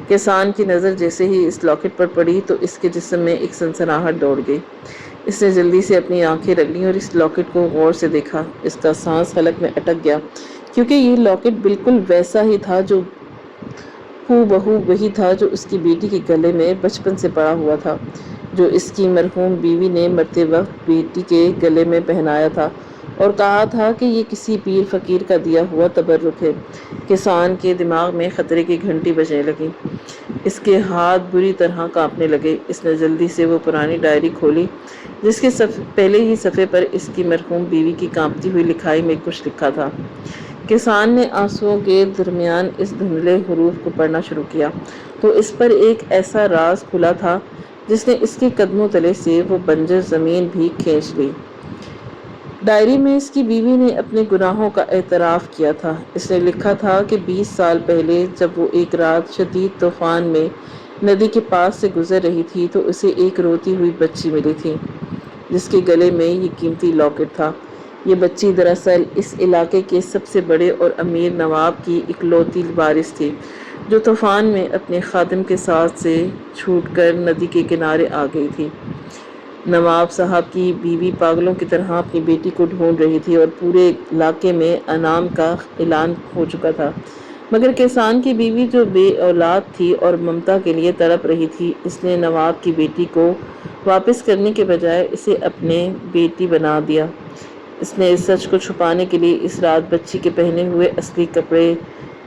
کسان کی نظر جیسے ہی اس لاکٹ پر پڑی تو اس کے جسم میں ایک سنسناہٹ دوڑ گئی۔ اس نے جلدی سے اپنی آنکھیں رگڑیں اور اس لاکٹ کو غور سے دیکھا۔ اس کا سانس حلق میں اٹک گیا، کیونکہ یہ لاکٹ بالکل ویسا ہی تھا، جو ہو بہو وہی تھا جو اس کی بیٹی کے گلے میں بچپن سے پڑا ہوا تھا، جو اس کی مرحوم بیوی نے مرتے وقت بیٹی کے گلے میں پہنایا تھا اور کہا تھا کہ یہ کسی پیر فقیر کا دیا ہوا تبرک ہے۔ کسان کے دماغ میں خطرے کی گھنٹی بجنے لگی۔ اس کے ہاتھ بری طرح کانپنے لگے۔ اس نے جلدی سے وہ پرانی ڈائری کھولی جس کے پہلے ہی صفحے پر اس کی مرحوم بیوی کی کانپتی ہوئی لکھائی میں کچھ لکھا تھا۔ کسان نے آنسوؤں کے درمیان اس دھندلے حروف کو پڑھنا شروع کیا تو اس پر ایک ایسا راز کھلا تھا جس نے اس کے قدموں تلے سے وہ بنجر زمین بھی کھینچ لی۔ ڈائری میں اس کی بیوی نے اپنے گناہوں کا اعتراف کیا تھا۔ اس نے لکھا تھا کہ 20 سال پہلے جب وہ ایک رات شدید طوفان میں ندی کے پاس سے گزر رہی تھی تو اسے ایک روتی ہوئی بچی ملی تھی جس کے گلے میں یہ قیمتی لاکٹ تھا۔ یہ بچی دراصل اس علاقے کے سب سے بڑے اور امیر نواب کی اکلوتی وارث تھی جو طوفان میں اپنے خادم کے ساتھ سے چھوٹ کر ندی کے کنارے آ گئی تھی۔ نواب صاحب کی بیوی پاگلوں کی طرح اپنی بیٹی کو ڈھونڈ رہی تھی اور پورے علاقے میں انعام کا اعلان ہو چکا تھا، مگر کسان کی بیوی جو بے اولاد تھی اور ممتا کے لیے تڑپ رہی تھی، اس نے نواب کی بیٹی کو واپس کرنے کے بجائے اسے اپنے بیٹی بنا دیا۔ اس نے اس سچ کو چھپانے کے لیے اس رات بچی کے پہنے ہوئے اصلی کپڑے،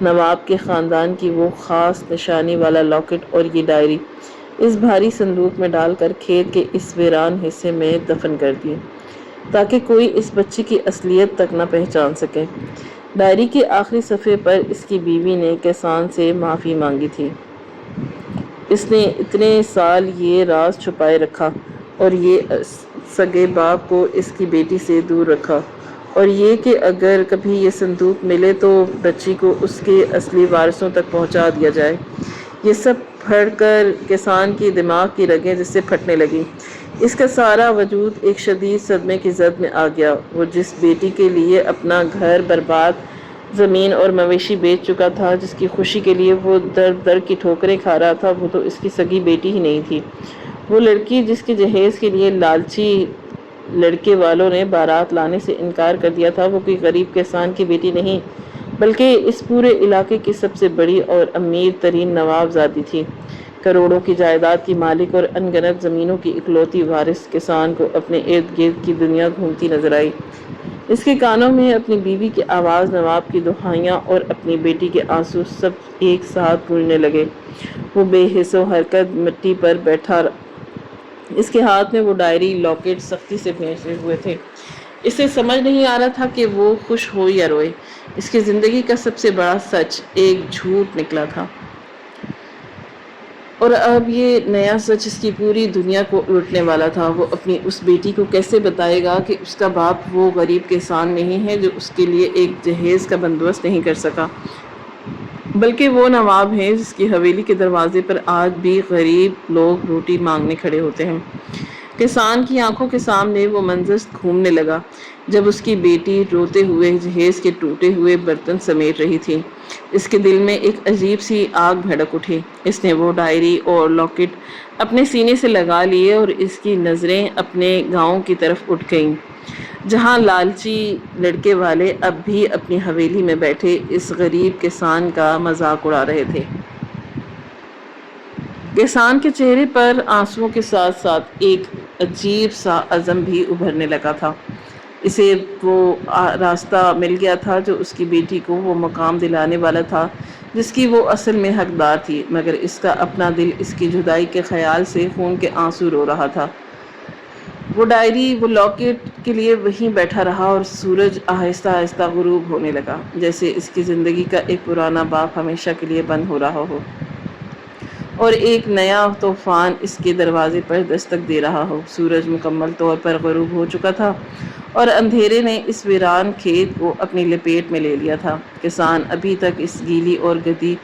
نواب کے خاندان کی وہ خاص نشانی والا لاکٹ اور یہ ڈائری اس بھاری صندوق میں ڈال کر کھیت کے اس ویران حصے میں دفن کر دی۔ تاکہ کوئی اس بچی کی اصلیت تک نہ پہچان سکے۔ ڈائری کے آخری صفحے پر اس کی بیوی نے کیسان سے معافی مانگی تھی۔ اس نے اتنے سال یہ راز چھپائے رکھا اور یہ سگے باپ کو اس کی بیٹی سے دور رکھا، اور یہ کہ اگر کبھی یہ صندوق ملے تو بچی کو اس کے اصلی وارثوں تک پہنچا دیا جائے۔ یہ سب پڑھ کر کیسان کی دماغ کی رگیں جس سے پھٹنے لگیں۔ اس کا سارا وجود ایک شدید صدمے کی زد میں آ گیا۔ وہ جس بیٹی کے لیے اپنا گھر برباد، زمین اور مویشی بیچ چکا تھا، جس کی خوشی کے لیے وہ در در کی ٹھوکریں کھا رہا تھا، وہ تو اس کی سگی بیٹی ہی نہیں تھی۔ وہ لڑکی جس کے جہیز کے لیے لالچی لڑکے والوں نے بارات لانے سے انکار کر دیا تھا، وہ کوئی غریب کسان کی بیٹی نہیں، بلکہ اس پورے علاقے کی سب سے بڑی اور امیر ترین نوابزادی تھی۔ کروڑوں کی جائیداد کی مالک اور ان گنت زمینوں کی اکلوتی وارث کسان کو اپنے ارد گرد کی دنیا گھومتی نظر آئی۔ اس کے کانوں میں اپنی بیوی کی آواز، نواب کی دہائیاں اور اپنی بیٹی کے آنسو سب ایک ساتھ گونجنے لگے۔ وہ بے حس و حرکت مٹی پر بیٹھا رہا۔ اس کے ہاتھ میں وہ ڈائری لاکٹ سختی سے بھیجے ہوئے تھے۔ اسے سمجھ نہیں آ رہا تھا کہ وہ خوش ہو یا روئے۔ اس کی زندگی کا سب سے بڑا سچ ایک جھوٹ نکلا تھا، اور اب یہ نیا سچ اس کی پوری دنیا کو لوٹنے والا تھا۔ وہ اپنی اس بیٹی کو کیسے بتائے گا کہ اس کا باپ وہ غریب کسان نہیں ہے جو اس کے لیے ایک جہیز کا بندوبست نہیں کر سکا، بلکہ وہ نواب ہے جس کی حویلی کے دروازے پر آج بھی غریب لوگ روٹی مانگنے کھڑے ہوتے ہیں۔ کسان کی آنکھوں کے سامنے وہ منظر گھومنے لگا جب اس کی بیٹی روتے ہوئے جہیز کے ٹوٹے ہوئے برتن سمیٹ رہی تھی۔ اس کے دل میں ایک عجیب سی آگ بھڑک اٹھی۔ اس نے وہ ڈائری اور لاکٹ اپنے سینے سے لگا لیے اور اس کی نظریں اپنے گاؤں کی طرف اٹھ گئیں، جہاں لالچی لڑکے والے اب بھی اپنی حویلی میں بیٹھے اس غریب کسان کا مذاق اڑا رہے تھے۔ کسان کے چہرے پر آنسوؤں کے ساتھ ساتھ ایک عجیب سا عزم بھی ابھرنے لگا تھا۔ اسے وہ راستہ مل گیا تھا جو اس کی بیٹی کو وہ مقام دلانے والا تھا جس کی وہ اصل میں حقدار تھی، مگر اس کا اپنا دل اس کی جدائی کے خیال سے خون کے آنسو رو رہا تھا۔ وہ ڈائری، وہ لاکٹ کے لیے وہیں بیٹھا رہا اور سورج آہستہ آہستہ غروب ہونے لگا، جیسے اس کی زندگی کا ایک پرانا باپ ہمیشہ کے لیے بند ہو رہا ہو اور ایک نیا طوفان اس کے دروازے پر دستک دے رہا ہو۔ سورج مکمل طور پر غروب ہو چکا تھا اور اندھیرے نے اس ویران کھیت کو اپنی لپیٹ میں لے لیا تھا۔ کسان ابھی تک اس گیلی اور گدی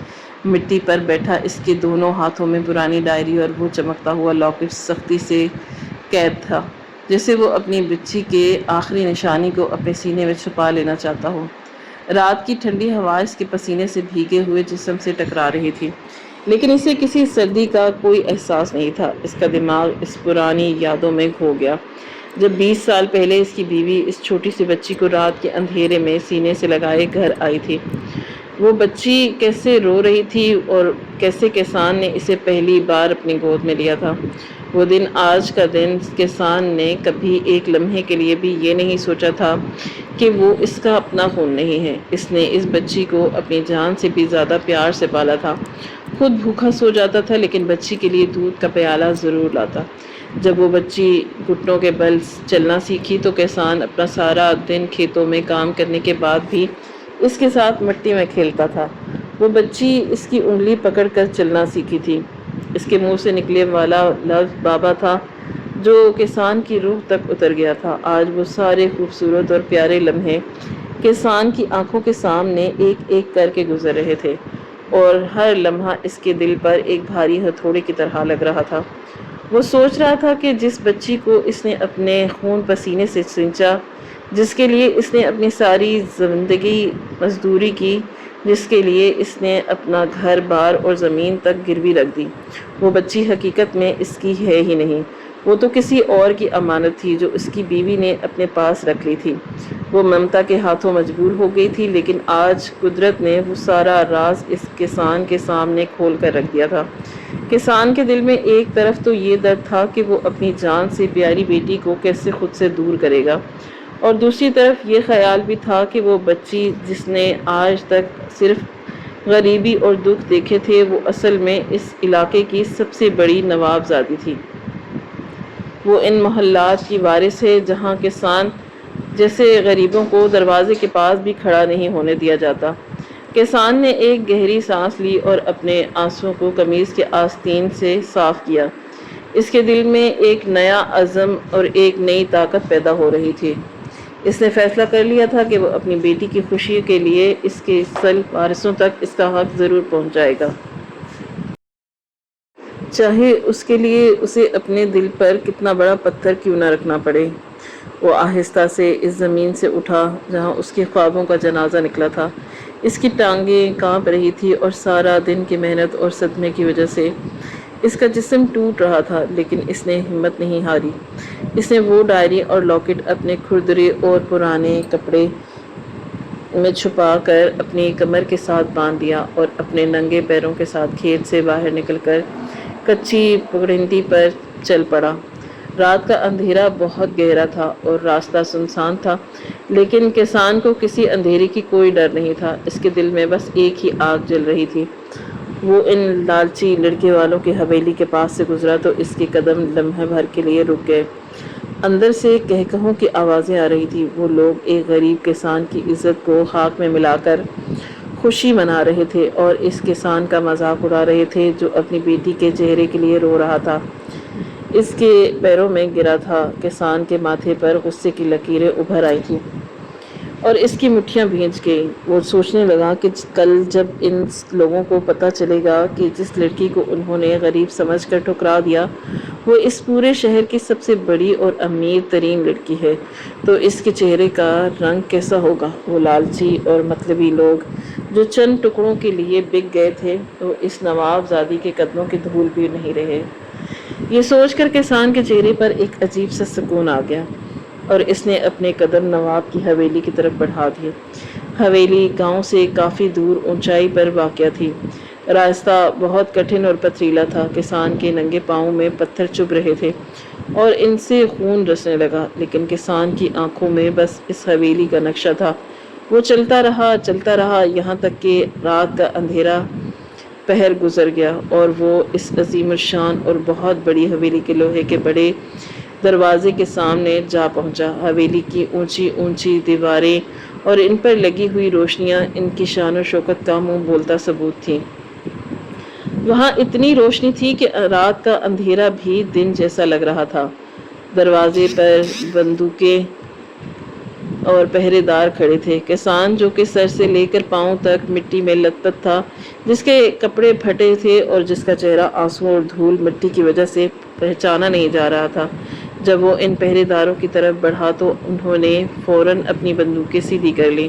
مٹی پر بیٹھا، اس کے دونوں ہاتھوں میں پرانی ڈائری اور وہ چمکتا ہوا لاکٹ سختی سے قید تھا، جیسے وہ اپنی بچی کے آخری نشانی کو اپنے سینے میں چھپا لینا چاہتا ہو۔ رات کی ٹھنڈی ہوا اس کے پسینے سے بھیگے ہوئے جسم سے ٹکرا رہی تھی، لیکن اسے کسی سردی کا کوئی احساس نہیں تھا۔ اس کا دماغ اس پرانی یادوں میں کھو گیا جب 20 سال پہلے اس کی بیوی اس چھوٹی سی بچی کو رات کے اندھیرے میں سینے سے لگائے گھر آئی تھی۔ وہ بچی کیسے رو رہی تھی اور کیسے کسان نے اسے پہلی بار اپنی گود میں لیا تھا۔ وہ دن آج کا دن کسان نے کبھی ایک لمحے کے لیے بھی یہ نہیں سوچا تھا کہ وہ اس کا اپنا خون نہیں ہے۔ اس نے اس بچی کو اپنی جان سے بھی زیادہ پیار سے پالا تھا۔ خود بھوکا سو جاتا تھا لیکن بچی کے لیے دودھ کا پیالہ ضرور لاتا۔ جب وہ بچی گھٹنوں کے بل چلنا سیکھی تو کسان اپنا سارا دن کھیتوں میں کام کرنے کے بعد بھی اس کے ساتھ مٹی میں کھیلتا تھا۔ وہ بچی اس کی انگلی پکڑ کر چلنا سیکھی تھی۔ اس کے منہ سے نکلے والا لفظ بابا تھا جو کسان کی روح تک اتر گیا تھا۔ آج وہ سارے خوبصورت اور پیارے لمحے کسان کی آنکھوں کے سامنے ایک ایک کر کے گزر رہے تھے اور ہر لمحہ اس کے دل پر ایک بھاری ہتھوڑے کی طرح لگ رہا تھا۔ وہ سوچ رہا تھا کہ جس بچی کو اس نے اپنے خون پسینے سے سینچا، جس کے لیے اس نے اپنی ساری زندگی مزدوری کی، جس کے لیے اس نے اپنا گھر بار اور زمین تک گروی رکھ دی، وہ بچی حقیقت میں اس کی ہے ہی نہیں۔ وہ تو کسی اور کی امانت تھی جو اس کی بیوی نے اپنے پاس رکھ لی تھی۔ وہ ممتا کے ہاتھوں مجبور ہو گئی تھی، لیکن آج قدرت نے وہ سارا راز اس کسان کے سامنے کھول کر رکھ دیا تھا۔ کسان کے دل میں ایک طرف تو یہ درد تھا کہ وہ اپنی جان سے پیاری بیٹی کو کیسے خود سے دور کرے گا، اور دوسری طرف یہ خیال بھی تھا کہ وہ بچی جس نے آج تک صرف غریبی اور دکھ دیکھے تھے، وہ اصل میں اس علاقے کی سب سے بڑی نوابزادی تھی۔ وہ ان محلات کی وارث ہے جہاں کسان جیسے غریبوں کو دروازے کے پاس بھی کھڑا نہیں ہونے دیا جاتا۔ کسان نے ایک گہری سانس لی اور اپنے آنسوؤں کو قمیض کے آستین سے صاف کیا۔ اس کے دل میں ایک نیا عزم اور ایک نئی طاقت پیدا ہو رہی تھی۔ اس نے فیصلہ کر لیا تھا کہ وہ اپنی بیٹی کی خوشی کے لیے اس کے سلب وارثوں تک اس کا حق ضرور پہنچائے گا، چاہے اس کے لیے اسے اپنے دل پر کتنا بڑا پتھر کیوں نہ رکھنا پڑے۔ وہ آہستہ سے اس زمین سے اٹھا جہاں اس کے خوابوں کا جنازہ نکلا تھا۔ اس کی ٹانگیں کانپ رہی تھی اور سارا دن کی محنت اور صدمے کی وجہ سے اس کا جسم ٹوٹ رہا تھا، لیکن اس نے ہمت نہیں ہاری۔ اس نے وہ ڈائری اور لاکٹ اپنے کھردرے اور پرانے کپڑے میں چھپا کر اپنی کمر کے ساتھ باندھ دیا اور اپنے ننگے پیروں کے ساتھ کھیت سے باہر نکل کر کچی پگڈنڈی پر چل پڑا۔ رات کا اندھیرا بہت گہرا تھا اور راستہ سنسان تھا، لیکن کسان کو کسی اندھیرے کی کوئی ڈر نہیں تھا۔ اس کے دل میں بس ایک ہی آگ جل رہی تھی۔ وہ ان لالچی لڑکے والوں کی حویلی کے پاس سے گزرا تو اس کے قدم لمحے بھر کے لیے رک گئے۔ اندر سے کہکہوں کی آوازیں آ رہی تھی۔ وہ لوگ ایک غریب کسان کی عزت کو خاک میں ملا کر خوشی منا رہے تھے اور اس کسان کا مذاق اڑا رہے تھے جو اپنی بیٹی کے چہرے کے لیے رو رہا تھا۔ اس کے پیروں میں گرا تھا۔ کسان کے ماتھے پر غصے کی لکیریں ابھر آئی تھیں اور اس کی مٹھیاں بھیج گئی۔ وہ سوچنے لگا کہ کل جب ان لوگوں کو پتہ چلے گا کہ جس لڑکی کو انہوں نے غریب سمجھ کر ٹھکرا دیا وہ اس پورے شہر کی سب سے بڑی اور امیر ترین لڑکی ہے، تو اس کے چہرے کا رنگ کیسا ہوگا۔ وہ لالچی اور مطلبی لوگ جو چند ٹکڑوں کے لیے بک گئے تھے وہ اس نواب زادی کے قدموں کی دھول بھی نہیں رہے۔ یہ سوچ کر کسان کے چہرے پر ایک عجیب سا سکون آ گیا اور اس نے اپنے قدم نواب کی حویلی کی طرف بڑھا دیے۔ حویلی گاؤں سے کافی دور اونچائی پر واقع تھی۔ راستہ بہت کٹھن اور پتھریلا تھا۔ کسان کے ننگے پاؤں میں پتھر چبھ رہے تھے اور ان سے خون رسنے لگا، لیکن کسان کی آنکھوں میں بس اس حویلی کا نقشہ تھا۔ وہ چلتا رہا یہاں تک کہ رات کا اندھیرا پہر گزر گیا اور وہ اس عظیم الشان اور بہت بڑی حویلی کے لوہے کے بڑے دروازے کے سامنے جا پہنچا۔ حویلی کی اونچی اونچی دیواریں اور ان پر لگی ہوئی روشنیاں ان کی شان و شوکت کا منہ بولتا ثبوت تھیں۔ وہاں اتنی روشنی تھی کہ رات کا اندھیرا بھی دن جیسا لگ رہا تھا۔ دروازے پر بندوقیں اور پہرے دار کھڑے تھے۔ کسان جو کہ سر سے لے کر پاؤں تک مٹی میں لت پت تھا، جس کے کپڑے پھٹے تھے اور جس کا چہرہ آنسوؤں اور دھول مٹی کی وجہ سے پہچانا نہیں جا رہا تھا، جب وہ ان پہرے داروں کی طرف بڑھا تو انہوں نے فوراً اپنی بندوقیں سیدھی کر لیں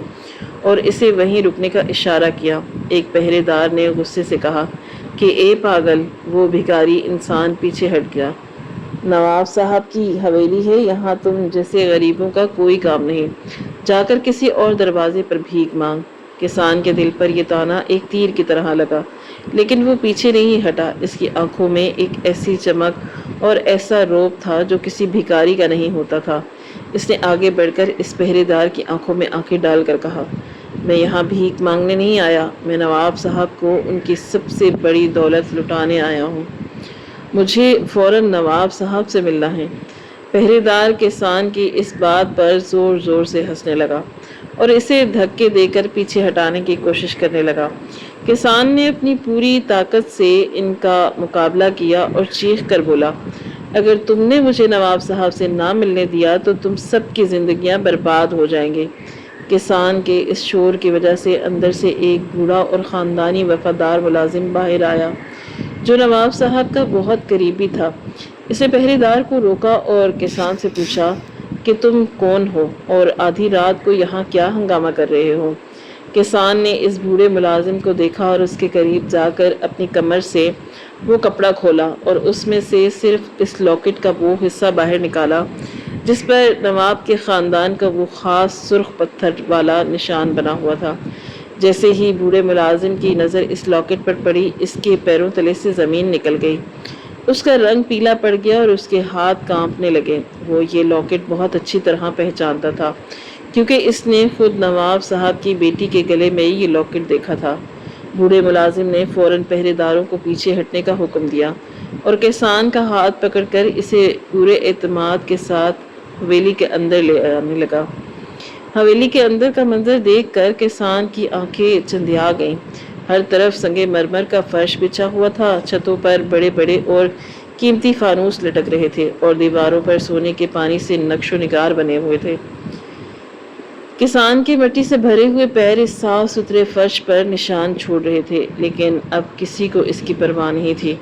اور اسے وہیں رکنے کا اشارہ کیا۔ ایک پہرے دار نے غصے سے کہا کہ اے پاگل! وہ بھکاری انسان پیچھے ہٹ گیا۔ نواب صاحب کی حویلی ہے، یہاں تم جیسے غریبوں کا کوئی کام نہیں، جا کر کسی اور دروازے پر بھیک مانگ۔ کسان کے دل پر یہ طعنہ ایک تیر کی طرح لگا، لیکن وہ پیچھے نہیں ہٹا۔ اس کی آنکھوں میں ایک ایسی چمک اور ایسا رعب تھا جو کسی بھکاری کا نہیں ہوتا تھا۔ اس نے آگے بڑھ کر اس پہرے دار کی آنکھوں میں آنکھیں ڈال کر کہا، میں یہاں بھیک مانگنے نہیں آیا، میں نواب صاحب کو ان کی سب سے بڑی دولت لٹانے آیا ہوں۔ مجھے فوراً نواب صاحب سے ملنا ہے۔ پہرے دار کسان کی اس بات پر زور زور سے ہنسنے لگا اور اسے دھکے دے کر پیچھے ہٹانے کی کوشش کرنے لگا۔ کسان نے اپنی پوری طاقت سے ان کا مقابلہ کیا اور چیخ کر بولا، اگر تم نے مجھے نواب صاحب سے نہ ملنے دیا تو تم سب کی زندگیاں برباد ہو جائیں گے۔ کسان کے اس شور کی وجہ سے اندر سے ایک بوڑھا اور خاندانی وفادار ملازم باہر آیا جو نواب صاحب کا بہت قریبی تھا۔ اس نے پہرے دار کو روکا اور کسان سے پوچھا کہ تم کون ہو اور آدھی رات کو یہاں کیا ہنگامہ کر رہے ہو؟ کسان نے اس بوڑھے ملازم کو دیکھا اور اس کے قریب جا کر اپنی کمر سے وہ کپڑا کھولا اور اس میں سے صرف اس لاکٹ کا وہ حصہ باہر نکالا جس پر نواب کے خاندان کا وہ خاص سرخ پتھر والا نشان بنا ہوا تھا۔ جیسے ہی بوڑھے ملازم کی نظر اس لاکٹ پر پڑی، اس کے پیروں تلے سے زمین نکل گئی، اس کا رنگ پیلا پڑ گیا اور اس کے ہاتھ کانپنے لگے۔ وہ یہ لاکٹ بہت اچھی طرح پہچانتا تھا کیونکہ اس نے خود نواب صاحب کی بیٹی کے گلے میں یہ لاکٹ دیکھا تھا۔ بوڑھے ملازم نے فوراً پہرے داروں کو پیچھے ہٹنے کا حکم دیا اور کسان کا ہاتھ پکڑ کر اسے پورے اعتماد کے ساتھ حویلی کے اندر لے آنے لگا۔ حویلی کے اندر کا منظر دیکھ کر کسان کی آنکھیں چندیا گئیں۔ ہر طرف سنگ مرمر کا فرش بچھا ہوا تھا، چھتوں پر بڑے بڑے اور قیمتی فانوس لٹک رہے تھے اور دیواروں پر سونے کے پانی سے نقش و نگار بنے ہوئے تھے۔ کسان کے مٹی سے بھرے ہوئے پیر اس صاف ستھرے فرش پر نشان چھوڑ رہے تھے، لیکن اب کسی کو اس کی پرواہ نہیں تھی۔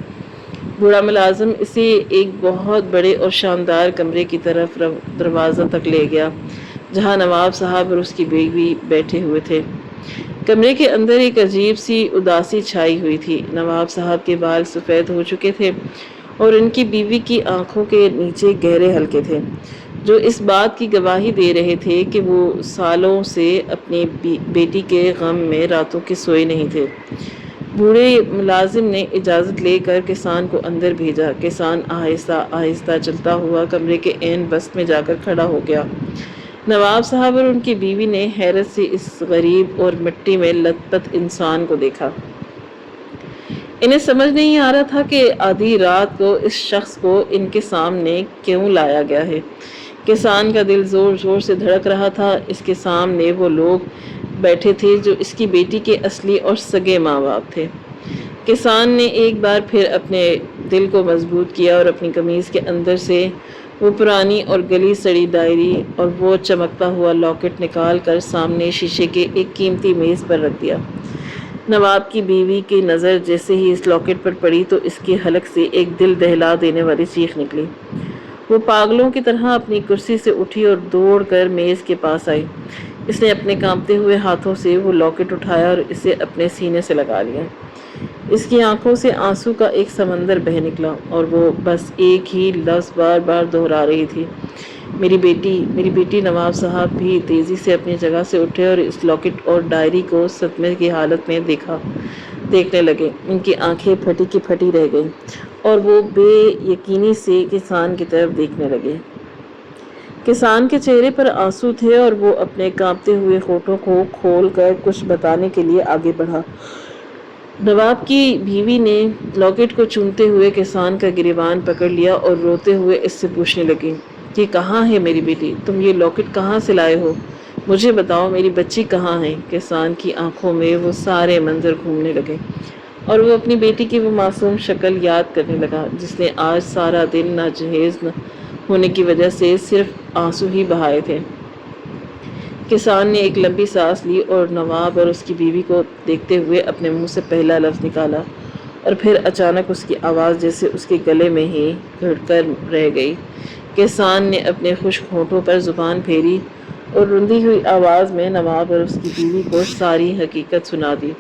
بوڑھا ملازم اسے ایک بہت بڑے اور شاندار کمرے کی طرف دروازہ تک لے گیا، جہاں نواب صاحب اور اس کی بیوی بیٹھے ہوئے تھے۔ کمرے کے اندر ایک عجیب سی اداسی چھائی ہوئی تھی۔ نواب صاحب کے بال سفید ہو چکے تھے اور ان کی بیوی کی آنکھوں کے نیچے گہرے حلقے تھے، جو اس بات کی گواہی دے رہے تھے کہ وہ سالوں سے اپنی بیٹی کے غم میں راتوں کے سوئے نہیں تھے۔ بوڑھے ملازم نے اجازت لے کر کسان کو اندر بھیجا۔ کسان آہستہ آہستہ چلتا ہوا کمرے کے عین وسط میں جا کر کھڑا ہو گیا۔ نواب صاحب اور ان کی بیوی نے حیرت سے اس غریب اور مٹی میں لت پت انسان کو دیکھا۔ انہیں سمجھ نہیں آ رہا تھا کہ آدھی رات کو اس شخص کو ان کے سامنے کیوں لایا گیا ہے۔ کسان کا دل زور زور سے دھڑک رہا تھا۔ اس کے سامنے وہ لوگ بیٹھے تھے جو اس کی بیٹی کے اصلی اور سگے ماں باپ تھے۔ کسان نے ایک بار پھر اپنے دل کو مضبوط کیا اور اپنی قمیض کے اندر سے وہ پرانی اور گلی سڑی ڈائری اور وہ چمکتا ہوا لاکٹ نکال کر سامنے شیشے کے ایک قیمتی میز پر رکھ دیا۔ نواب کی بیوی کی نظر جیسے ہی اس لاکٹ پر پڑی تو اس کے حلق سے ایک دل دہلا دینے والی چیخ نکلی۔ وہ پاگلوں کی طرح اپنی کرسی سے اٹھی اور دوڑ کر میز کے پاس آئی۔ اس نے اپنے کانپتے ہوئے ہاتھوں سے وہ لاکٹ اٹھایا اور اسے اپنے سینے سے لگا لیا۔ اس کی آنکھوں سے آنسو کا ایک سمندر بہہ نکلا اور وہ بس ایک ہی لفظ بار بار دہرا رہی تھی، میری بیٹی، میری بیٹی۔ نواب صاحب بھی تیزی سے اپنی جگہ سے اٹھے اور اس لاکٹ اور ڈائری کو صدمے کی حالت میں دیکھنے لگے۔ ان کی آنکھیں پھٹی کی پھٹی رہ گئیں اور وہ بے یقینی سے کسان کی طرف دیکھنے لگے۔ کسان کے چہرے پر آنسو تھے اور وہ اپنے کانپتے ہوئے ہونٹوں کو کھول کر کچھ بتانے کے لیے آگے بڑھا۔ نواب کی بیوی نے لاکٹ کو چومتے ہوئے کسان کا گریبان پکڑ لیا اور روتے ہوئے اس سے پوچھنے لگی، یہ کہاں ہے میری بیٹی؟ تم یہ لاکٹ کہاں سے لائے ہو؟ مجھے بتاؤ، میری بچی کہاں ہے؟ کسان کی آنکھوں میں وہ سارے منظر گھومنے لگے اور وہ اپنی بیٹی کی وہ معصوم شکل یاد کرنے لگا جس نے آج سارا دن ناجہیز ہونے کی وجہ سے صرف آنسو ہی بہائے تھے۔ کسان نے ایک لمبی سانس لی اور نواب اور اس کی بیوی کو دیکھتے ہوئے اپنے منہ سے پہلا لفظ نکالا اور پھر اچانک اس کی آواز جیسے اس کے گلے میں ہی گھڑ کر رہ گئی۔ کسان نے اپنے خشک ہونٹوں پر زبان پھیری اور رندی ہوئی آواز میں نواب اور اس کی بیوی کو ساری حقیقت سنا دی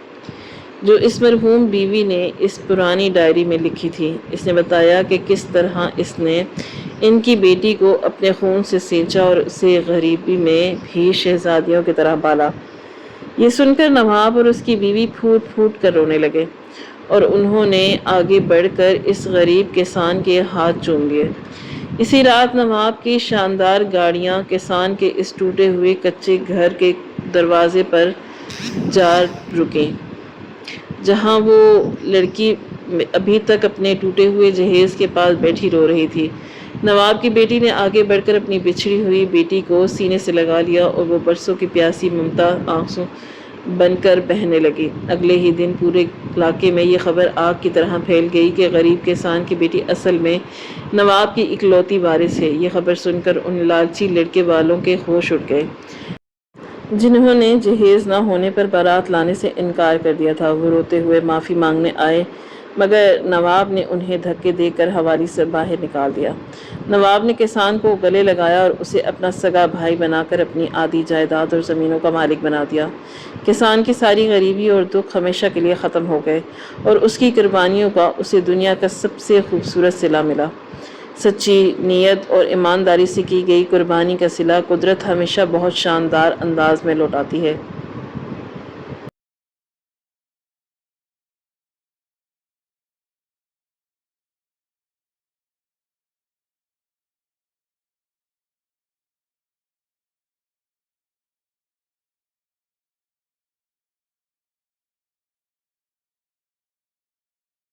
جو اس مرحوم بیوی نے اس پرانی ڈائری میں لکھی تھی۔ اس نے بتایا کہ کس طرح اس نے ان کی بیٹی کو اپنے خون سے سینچا اور اسے غریبی میں بھی شہزادیوں کی طرح پالا۔ یہ سن کر نواب اور اس کی بیوی پھوٹ پھوٹ کر رونے لگے اور انہوں نے آگے بڑھ کر اس غریب کسان کے ہاتھ چوم لیے۔ اسی رات نواب کی شاندار گاڑیاں کسان کے اس ٹوٹے ہوئے کچے گھر کے دروازے پر جا رکیں، جہاں وہ لڑکی ابھی تک اپنے ٹوٹے ہوئے جہیز کے پاس بیٹھی رو رہی تھی۔ نواب کی بیٹی نے آگے بڑھ کر اپنی بچھڑی ہوئی بیٹی کو سینے سے لگا لیا اور وہ برسوں کی پیاسی ممتا آنسو بن کر بہنے لگی۔ اگلے ہی دن پورے علاقے میں یہ خبر آگ کی طرح پھیل گئی کہ غریب کسان کی بیٹی اصل میں نواب کی اکلوتی وارث ہے۔ یہ خبر سن کر ان لالچی لڑکے والوں کے ہوش اڑ گئے جنہوں نے جہیز نہ ہونے پر بارات لانے سے انکار کر دیا تھا۔ وہ روتے ہوئے معافی مانگنے آئے مگر نواب نے انہیں دھکے دے کر حویلی سے باہر نکال دیا۔ نواب نے کسان کو گلے لگایا اور اسے اپنا سگا بھائی بنا کر اپنی آدھی جائیداد اور زمینوں کا مالک بنا دیا۔ کسان کی ساری غریبی اور دکھ ہمیشہ کے لیے ختم ہو گئے اور اس کی قربانیوں کا اسے دنیا کا سب سے خوبصورت صلہ ملا۔ سچی نیت اور ایمانداری سے کی گئی قربانی کا صلہ قدرت ہمیشہ بہت شاندار انداز میں لوٹاتی ہے۔